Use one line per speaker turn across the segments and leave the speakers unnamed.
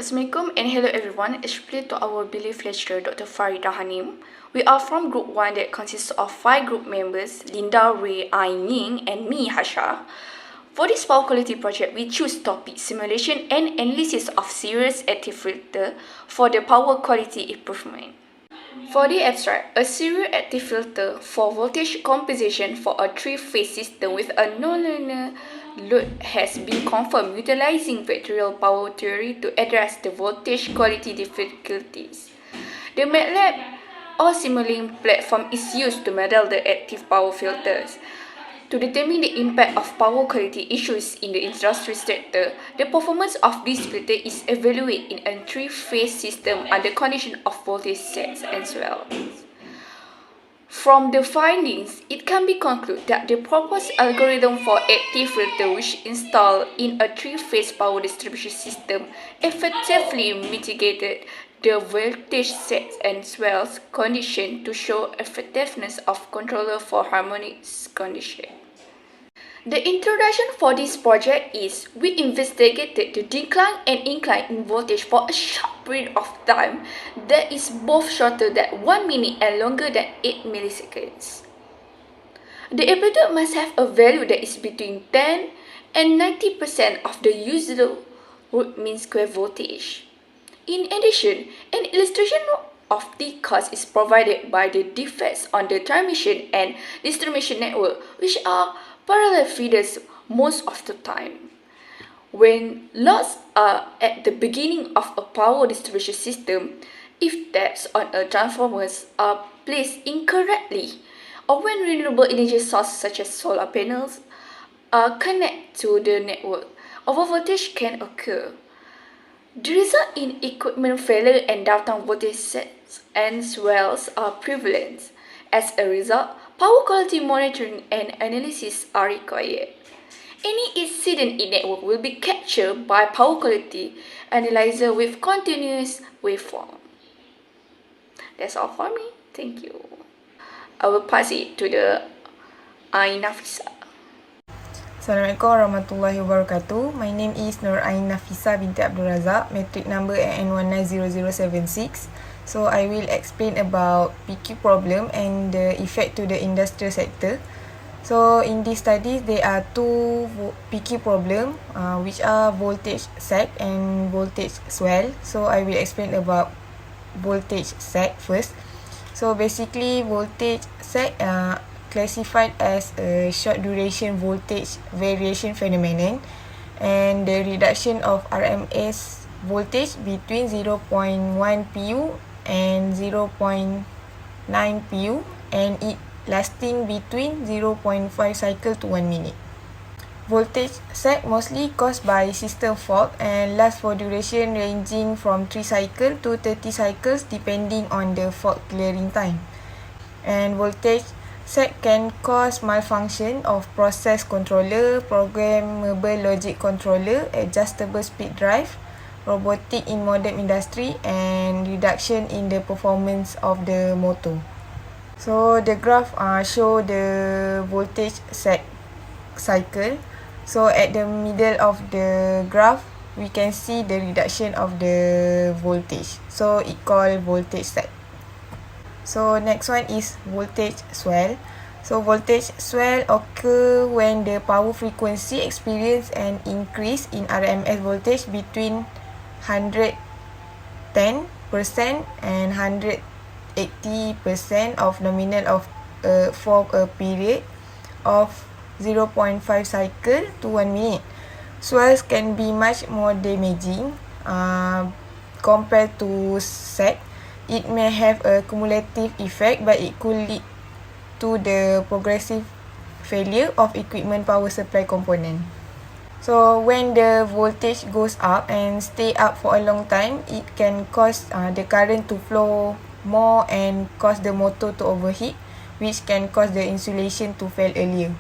Assalamualaikum and hello everyone, especially to our belief lecturer Dr. Farida Hanim. We are from Group 1 that consists of 5 group members, Linda, Ray, Ning and me, Hasha. For this power quality project, we choose topic simulation and analysis of series active filter for the power quality improvement. For the abstract, a serial active filter for voltage compensation for a three-phase system with a nonlinear load has been confirmed utilizing vectorial power theory to address the voltage quality difficulties. The MATLAB or simulating platform is used to model the active power filters. To determine the impact of power quality issues in the industry sector, the performance of this filter is evaluated in a three-phase system under condition of voltage sets as well. From the findings, it can be concluded that the proposed algorithm for active filter which installed in a three-phase power distribution system effectively mitigated the voltage sets and swells condition to show effectiveness of controller for harmonics condition. The introduction for this project is we investigated the decline and incline in voltage for a short period of time that is both shorter than 1 minute and longer than 8 milliseconds. The amplitude must have a value that is between 10 and 90% of the usual root mean square voltage. In addition, an illustration of the cause is provided by the defects on the transmission and distribution network, which are parallel feeders most of the time. When loads are at the beginning of a power distribution system, if taps on a transformers are placed incorrectly, or when renewable energy sources such as solar panels are connected to the network, overvoltage can occur. The result in equipment failure and downtime voltage sets and swells are prevalent. As a result, power quality monitoring and analysis are required. Any incident in network will be captured by power quality analyzer with continuous waveform. That's all for me. Thank you. I will pass it to the Ain Nafisa.
Assalamualaikum warahmatullahi wabarakatuh. My name is Nur Ain Nafisa binti Abdul Razak, matric number AN190076. So I will explain about PQ problem and the effect to the industrial sector. So in this study, there are two PQ problem which are voltage sag and voltage swell. So I will explain about voltage sag first. So basically voltage sag classified as a short duration voltage variation phenomenon, and the reduction of RMS voltage between 0.1 pu and 0.9 pu, and it lasting between 0.5 cycle to 1 minute. Voltage sag mostly caused by system fault and lasts for duration ranging from 3 cycle to 30 cycles depending on the fault clearing time. And voltage sag can cause malfunction of process controller, programmable logic controller, adjustable speed drive, robotic in modern industry, and reduction in the performance of the motor. So the graph show the voltage sag cycle. So at the middle of the graph, we can see the reduction of the voltage. So it called voltage sag. So next one is voltage swell. So voltage swell occur when the power frequency experience an increase in RMS voltage between 110% and 180% of nominal of for a period of 0.5 cycle to 1 minute. Swells can be much more damaging compared to sag. It may have a cumulative effect, but it could lead to the progressive failure of equipment power supply component. So when the voltage goes up and stay up for a long time, it can cause the current to flow more and cause the motor to overheat, which can cause the insulation to fail earlier.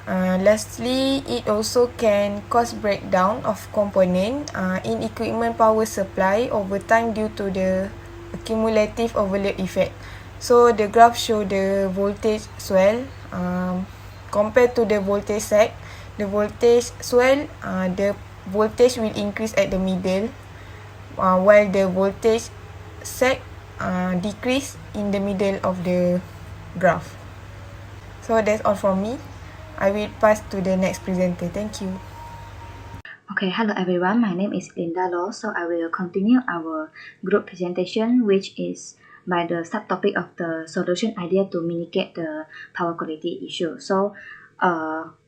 Lastly, it also can cause breakdown of component in equipment power supply over time due to the cumulative overload effect. So the graph show the voltage swell compared to the voltage sag. The voltage swell, the voltage will increase at the middle, while the voltage sag decrease in the middle of the graph. So that's all from me. I will pass to the next presenter. Thank you.
Okay, hello everyone. My name is Linda Law. So I will continue our group presentation, which is by the subtopic of the solution idea to mitigate the power quality issue. So,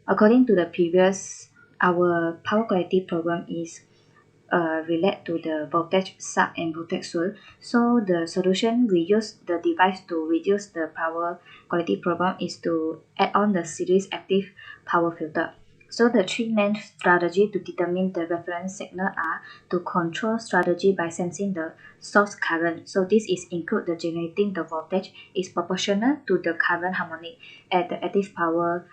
according to the previous, our power quality program is relate to the voltage sub and voltage source. So the solution we use the device to reduce the power quality problem is to add on the series active power filter. So the three main strategy to determine the reference signal are to control strategy by sensing the source current. So this is include the generating the voltage is proportional to the current harmonic at the active power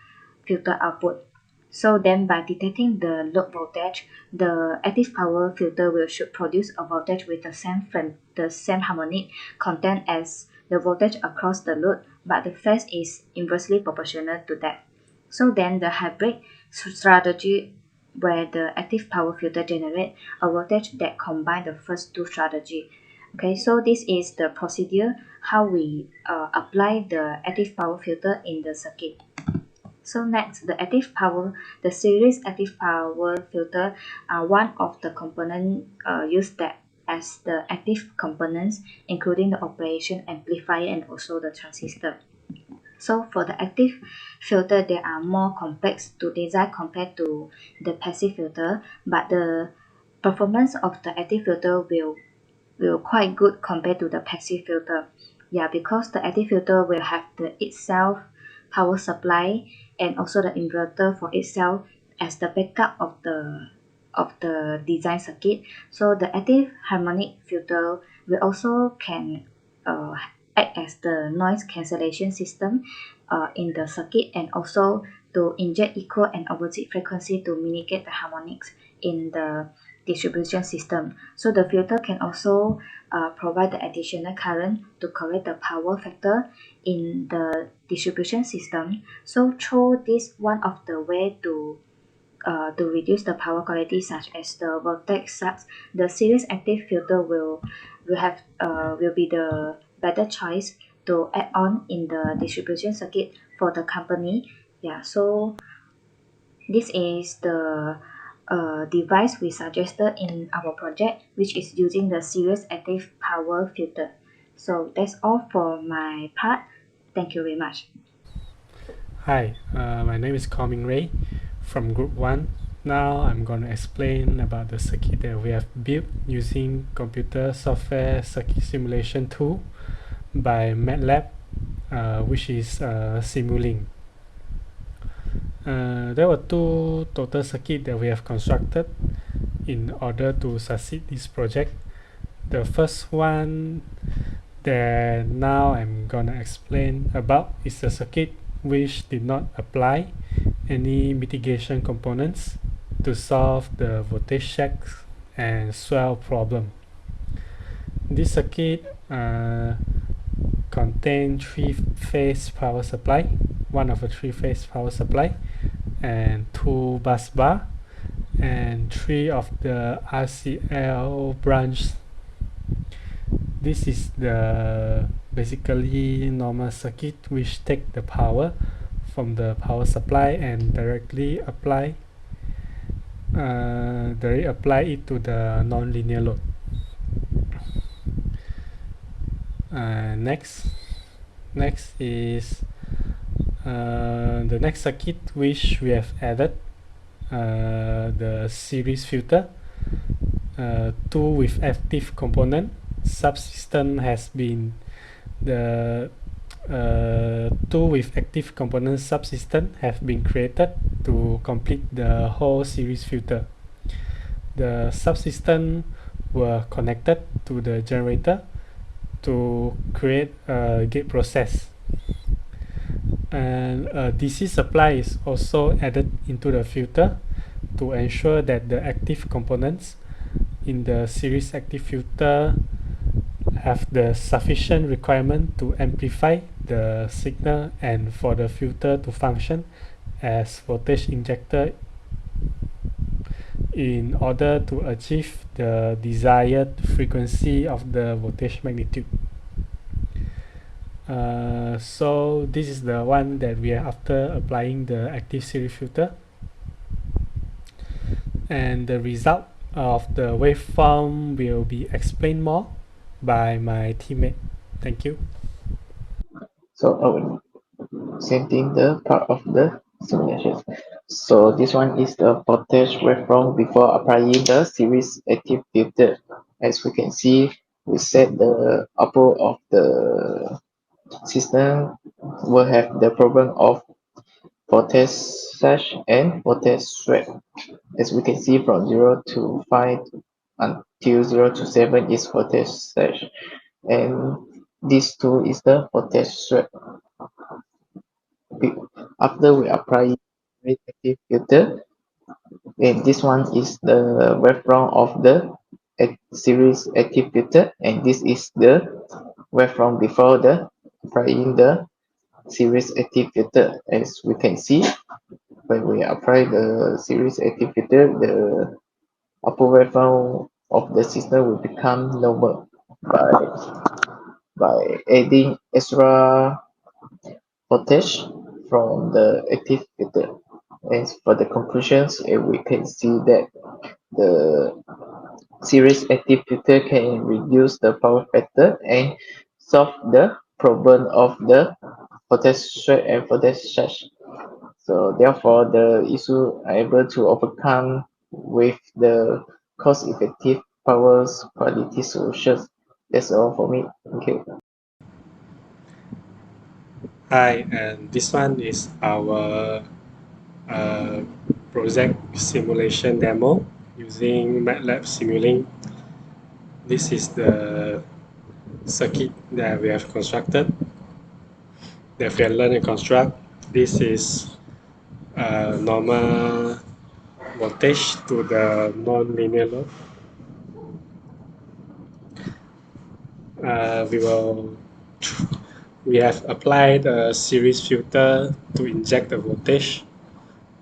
filter output. So then by detecting the load voltage, the active power filter will should produce a voltage with the same harmonic content as the voltage across the load, but the phase is inversely proportional to that. So then the hybrid strategy where the active power filter generate a voltage that combine the first two strategy. Okay, so this is the procedure how we apply the active power filter in the circuit. So next, the series active power filter are one of the component used that as the active components, including the operation amplifier and also the transistor. So for the active filter, they are more complex to design compared to the passive filter, but the performance of the active filter will quite good compared to the passive filter. Yeah, because the active filter will have the itself power supply and also the inverter for itself as the backup of the design circuit. So the active harmonic filter will also can act as the noise cancellation system in the circuit and also to inject equal and opposite frequency to mitigate the harmonics in the distribution system. So the filter can also provide the additional current to correct the power factor in the distribution system. So through this one of the way to reduce the power quality such as the voltage subs, the series active filter will be the better choice to add on in the distribution circuit for the company. Yeah, so this is the device we suggested in our project, which is using the series active power filter. So that's all for my part. Thank you very much.
Hi, my name is Coming Ray from Group 1. Now I'm going to explain about the circuit that we have built using computer software circuit simulation tool by MATLAB, which is Simulink. There were two total circuits that we have constructed in order to succeed this project. The first one that now I'm gonna explain about is a circuit which did not apply any mitigation components to solve the voltage shocks and swell problem. This circuit contains three-phase power supply, one of a three-phase power supply, and two bus bar, and three of the RCL branch. This is the basically normal circuit which take the power from the power supply and directly apply it to the non-linear load. Next is the next circuit which we have added the series filter, two with active component. Subsystem has been the two with active component subsystem have been created to complete the whole series filter. The subsystem were connected to the generator to create a gate process, and a DC supply is also added into the filter to ensure that the active components in the series active filter have the sufficient requirement to amplify the signal and for the filter to function as voltage injector in order to achieve the desired frequency of the voltage magnitude. So this is the one that we are after applying the active series filter, and the result of the waveform will be explained more by my teammate. Thank you.
So same thing, the part of the simulation. So this one is the voltage waveform before applying the series active filter. As we can see, we set the output of the system will have the problem of voltage surge and voltage sweep. As we can see, from 0 to 5 until 0 to 7 is voltage surge, and this 2 is the voltage sweep. After we apply active filter, and this one is the waveform of the series active filter, and this is the waveform before the applying the series active filter. As we can see, when we apply the series active filter, the upper waveform of the system will become normal by adding extra voltage from the active filter. And for the conclusions, we can see that the series active filter can reduce the power factor and solve the problem of the voltage sweep and voltage surge. So therefore, the issue are able to overcome with the cost-effective power quality solutions. That's all for me. Thank you.
Hi, and this one is our uh, project simulation demo using MATLAB Simulink. This is the circuit that we have constructed, that we have learned and construct. This is normal voltage to the non-linear load. We will we have applied a series filter to inject the voltage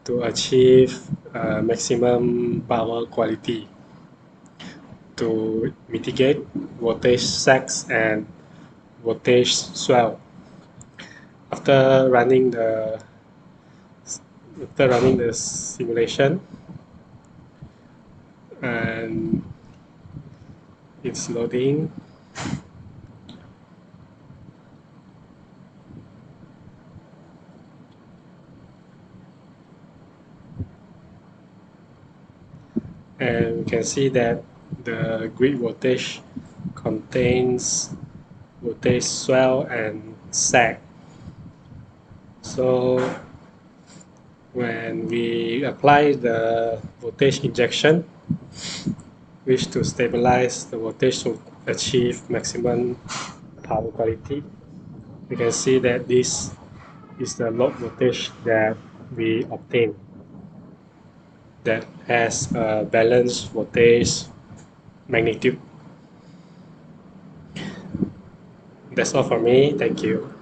to achieve maximum power quality, to mitigate voltage sags and voltage swell. After running the simulation, and it's loading, and we can see that the grid voltage contains voltage swell and sag. So when we apply the voltage injection, which to stabilize the voltage to achieve maximum power quality, you can see that this is the load voltage that we obtain, that has a balanced voltage magnitude. That's all for me. Thank you.